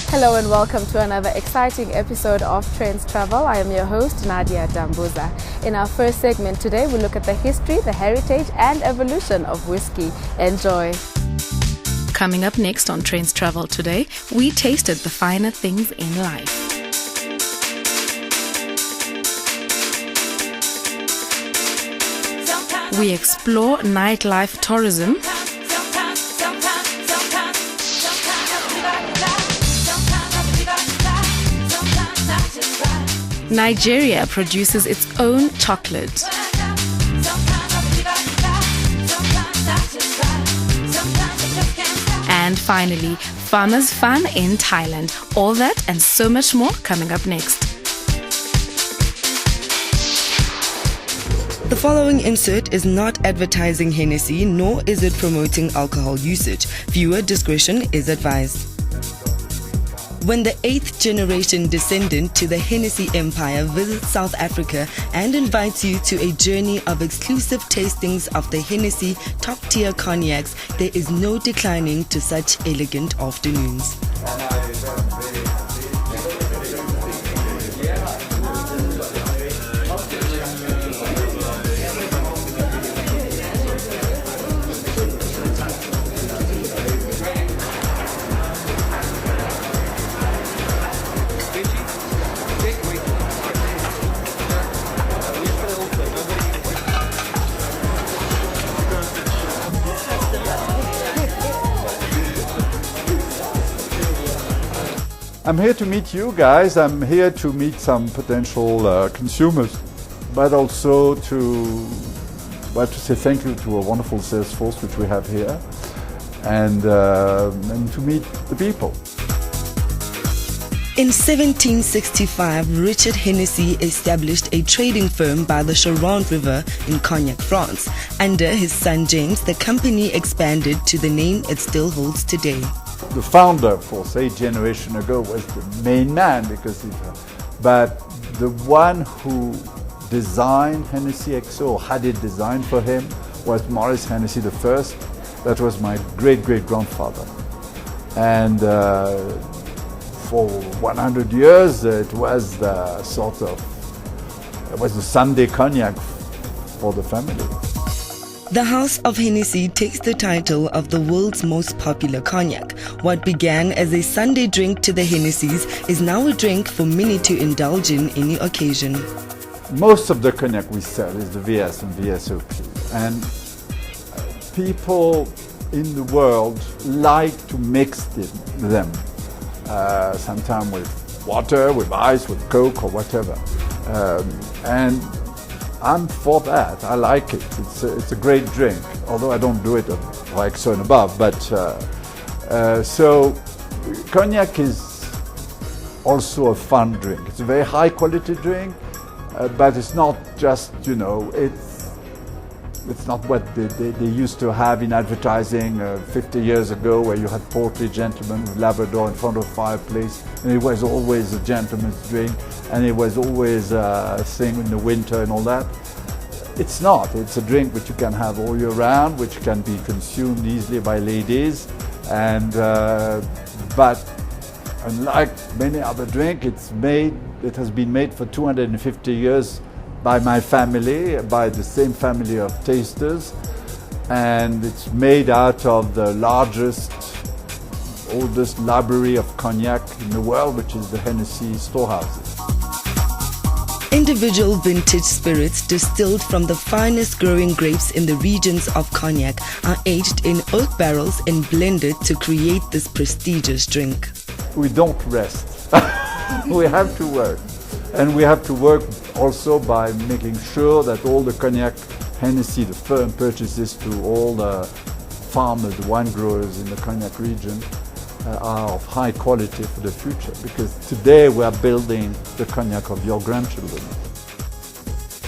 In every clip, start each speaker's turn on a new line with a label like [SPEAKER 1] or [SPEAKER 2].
[SPEAKER 1] Hello and welcome to another exciting episode of Trendz Travel. I am your host, Nadia Dambuza. In our first segment today, we look at the history, the heritage and evolution of whiskey. Enjoy. Coming up next on Trendz Travel today, we tasted the finer things in life. We explore nightlife tourism. Nigeria produces its own chocolate. And finally, farmers' fun in Thailand. All that and so much more coming up next.
[SPEAKER 2] The following insert is not advertising Hennessy, nor is it promoting alcohol usage. Viewer discretion is advised. When the 8th generation descendant to the Hennessy Empire visits South Africa and invites you to a journey of exclusive tastings of the Hennessy top-tier cognacs, there is no declining to such elegant afternoons.
[SPEAKER 3] I'm here to meet you guys. I'm here to meet some potential consumers, but also to say thank you to a wonderful sales force which we have here, and to meet the people.
[SPEAKER 2] In 1765, Richard Hennessy established a trading firm by the Charente River in Cognac, France. Under his son James, the company expanded to the name it still holds today.
[SPEAKER 3] The founder, for 8 generations ago, was the main man, but the one who designed Hennessy XO, or had it designed for him, was Maurice Hennessy I. That was my great-great-grandfather. And for 100 years, it was the Sunday cognac for the family.
[SPEAKER 2] The House of Hennessy takes the title of the world's most popular cognac. What began as a Sunday drink to the Hennessys is now a drink for many to indulge in any occasion.
[SPEAKER 3] Most of the cognac we sell is the VS and VSOP. And people in the world like to mix them. Sometimes with water, with ice, with Coke or whatever. And I'm for that. I like it. It's a great drink, although I don't do it like so and above. But so cognac is also a fun drink. It's a very high quality drink, but it's not just, it's not what they used to have in advertising 50 years ago, where you had portly gentlemen with Labrador in front of a fireplace, and it was always a gentleman's drink, and it was always a thing in the winter and all that. It's not. It's a drink which you can have all year round, which can be consumed easily by ladies, and but unlike many other drinks, it has been made for 250 years by my family, by the same family of tasters, and it's made out of the largest, oldest library of cognac in the world, which is the Hennessy storehouses.
[SPEAKER 2] Individual vintage spirits distilled from the finest growing grapes in the regions of Cognac are aged in oak barrels and blended to create this prestigious drink.
[SPEAKER 3] We don't rest. We have to work. And we have to work also by making sure that all the cognac Hennessy, the firm, purchases to all the farmers, the wine growers in the cognac region are of high quality for the future, because today we are building the cognac of your grandchildren.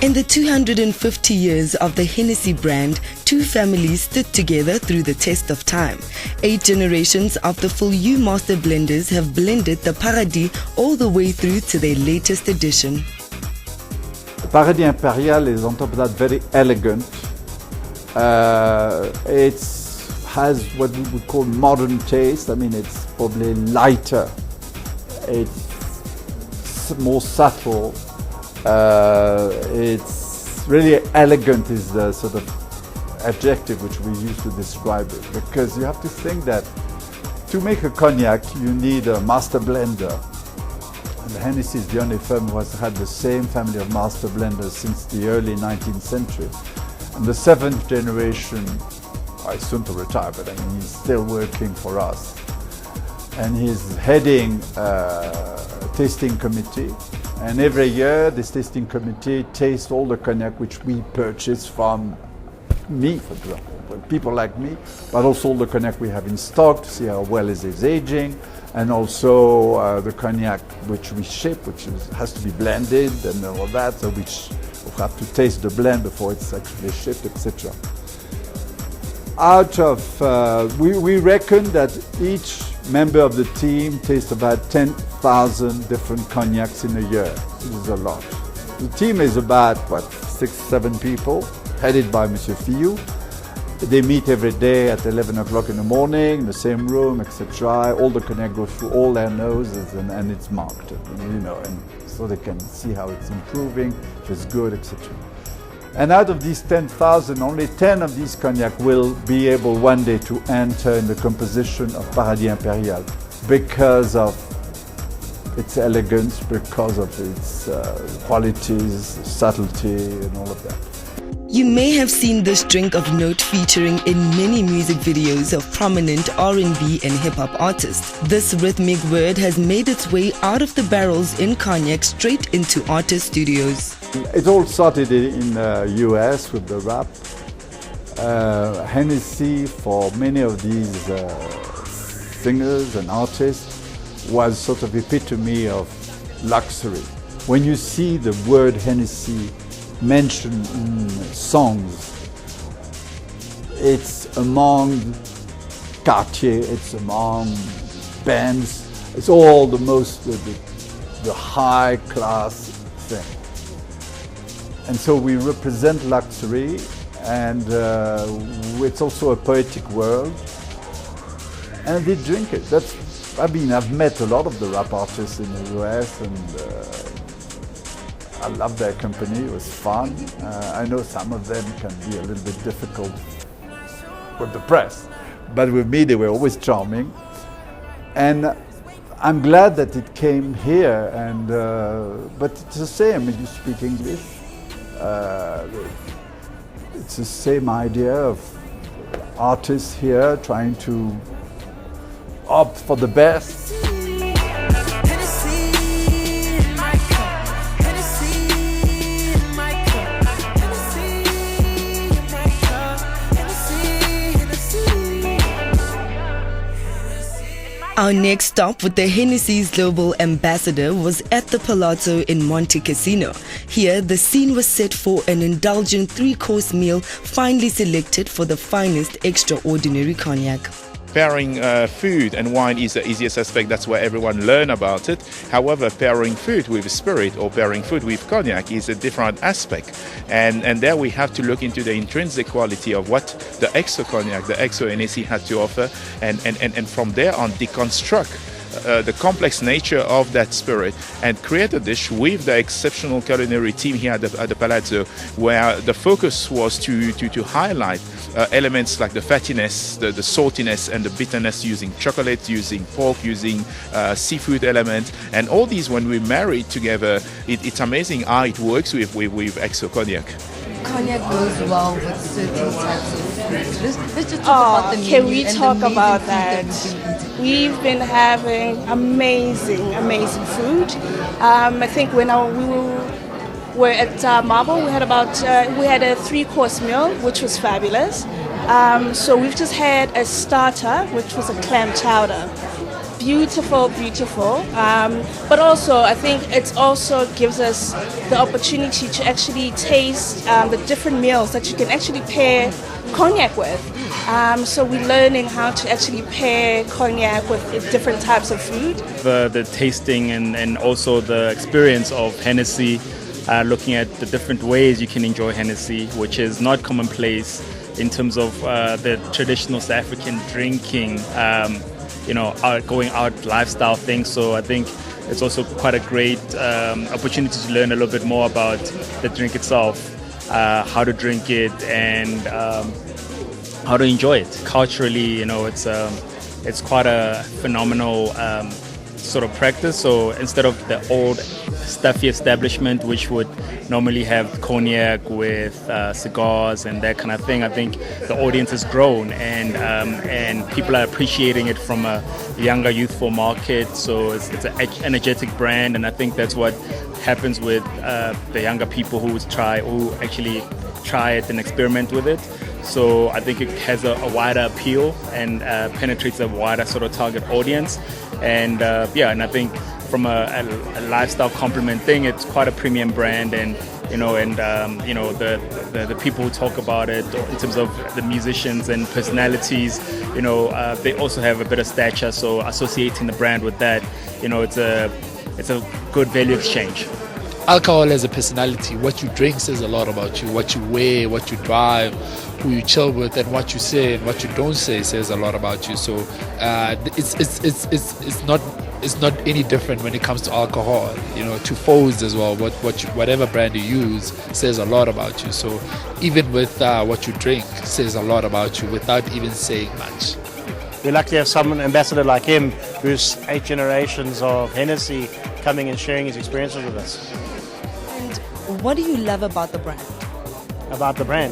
[SPEAKER 2] In the 250 years of the Hennessy brand, two families stood together through the test of time. 8 generations of the full U master blenders have blended the Paradis all the way through to their latest edition.
[SPEAKER 3] The Paradis Imperial is on top of that very elegant. It has what we would call modern taste. I mean, it's probably lighter It's more subtle. It's really elegant is the sort of adjective which we use to describe it, because you have to think that to make a cognac you need a master blender. And Hennessy is the only firm who has had the same family of master blenders since the early 19th century. And the 7th generation is soon to retire, but I mean, he's still working for us. And he's heading a tasting committee. And every year this tasting committee tastes all the cognac which we purchase from me, for example, people like me, but also all the cognac we have in stock to see how well it is aging, and also the cognac which we ship, which has to be blended and all that, so which we have to taste the blend before it's actually shipped, etc. Out of, we reckon that each member of the team tastes about 10,000 different cognacs in a year. This is a lot. The team is about, 6-7 people, headed by Monsieur Fillou. They meet every day at 11 o'clock in the morning, in the same room, etc. All the cognac goes through all their noses and it's marked, and so they can see how it's improving, if it's good, etc. And out of these 10,000, only 10 of these cognac will be able one day to enter in the composition of Paradis Impérial because of its elegance, because of its qualities, subtlety, and all of that.
[SPEAKER 2] You may have seen this drink of note featuring in many music videos of prominent R&B and hip-hop artists. This rhythmic word has made its way out of the barrels in cognac straight into artist studios.
[SPEAKER 3] It all started in the US with the rap. Hennessy, for many of these singers and artists, was sort of epitome of luxury. When you see the word Hennessy mentioned in songs, it's among Cartier, it's among bands, it's all the most, the high class thing. And so we represent luxury, and it's also a poetic world, and they drink it. I've met a lot of the rap artists in the US, and I love their company. It was fun. I know some of them can be a little bit difficult with the press, but with me they were always charming. And I'm glad that it came here. And but it's the same. You speak English. It's the same idea of artists here trying to opt for the best.
[SPEAKER 2] Our next stop with the Hennessy's global ambassador was at the Palazzo in Monte Cassino. Here, the scene was set for an indulgent 3-course meal finely selected for the finest extraordinary cognac.
[SPEAKER 4] Pairing food and wine is the easiest aspect. That's where everyone learn about it. However, pairing food with spirit or pairing food with cognac is a different aspect. And there we have to look into the intrinsic quality of what the exo cognac, the exo Hennessy had to offer, and from there on deconstruct the complex nature of that spirit and create a dish with the exceptional culinary team here at the Palazzo, where the focus was to highlight elements like the fattiness, the saltiness and the bitterness, using chocolate, using pork, using seafood elements, and all these when we marry it together, it's amazing how it works with exo cognac.
[SPEAKER 5] Cognac goes well with certain types of food. Let's just talk about the menu.
[SPEAKER 6] Can we talk about that? We've been having amazing food. I think when we were at Marble, we had a 3-course meal, which was fabulous. So we've just had a starter, which was a clam chowder. Beautiful. But also, I think it also gives us the opportunity to actually taste the different meals that you can actually pair cognac with. So we're learning how to actually pair cognac with different types of food.
[SPEAKER 7] The tasting and also the experience of Hennessy, looking at the different ways you can enjoy Hennessy, which is not commonplace in terms of the traditional South African drinking, going out lifestyle thing. So I think it's also quite a great opportunity to learn a little bit more about the drink itself, how to drink it, and how to enjoy it. Culturally, it's quite a phenomenal sort of practice. So instead of the old stuffy establishment which would normally have cognac with cigars and that kind of thing, I think the audience has grown, and people are appreciating it from a younger, youthful market. So it's an energetic brand, and I think that's what happens with the younger people who actually try it and experiment with it. So I think it has a wider appeal and penetrates a wider sort of target audience. And and I think from a lifestyle complement thing, it's quite a premium brand, and the people who talk about it in terms of the musicians and personalities, they also have a bit of stature. So associating the brand with that, it's a good value exchange.
[SPEAKER 8] Alcohol as a personality, what you drink says a lot about you. What you wear, what you drive, who you chill with, and what you say and what you don't say says a lot about you. So it's not any different when it comes to alcohol. To foes as well. Whatever brand you use says a lot about you. So even with what you drink says a lot about you without even saying much.
[SPEAKER 9] We're lucky to have someone, ambassador like him, who's 8 generations of Hennessy, coming and sharing his experiences with us.
[SPEAKER 10] What do you love about the brand?
[SPEAKER 9] About the brand?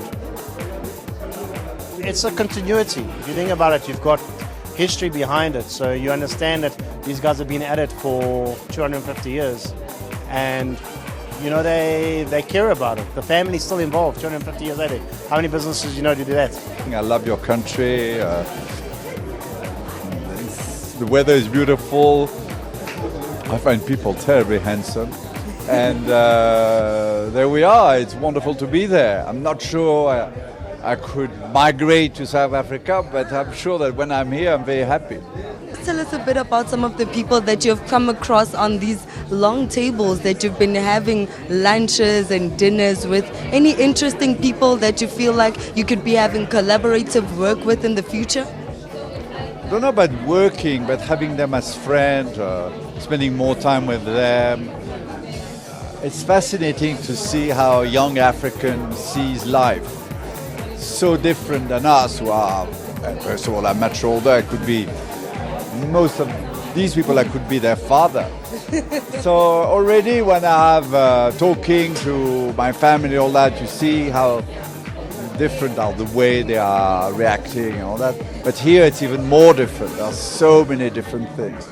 [SPEAKER 9] It's a continuity. If you think about it, you've got history behind it. So you understand that these guys have been at it for 250 years. And, they care about it. The family's still involved 250 years later. How many businesses do do that?
[SPEAKER 3] I love your country. The weather is beautiful. I find people terribly handsome. And there we are. It's wonderful to be there. I'm not sure I could migrate to South Africa, but I'm sure that when I'm here, I'm very happy.
[SPEAKER 10] Tell us a bit about some of the people that you've come across on these long tables that you've been having lunches and dinners with. Any interesting people that you feel like you could be having collaborative work with in the future?
[SPEAKER 3] I don't know about working, but having them as friends, spending more time with them. It's fascinating to see how young African sees life. So different than us, who are, first of all, I'm much older. Most of these people, I could be their father. So already when I have talking to my family, all that, you see how different are the way they are reacting and all that. But here it's even more different. There are so many different things.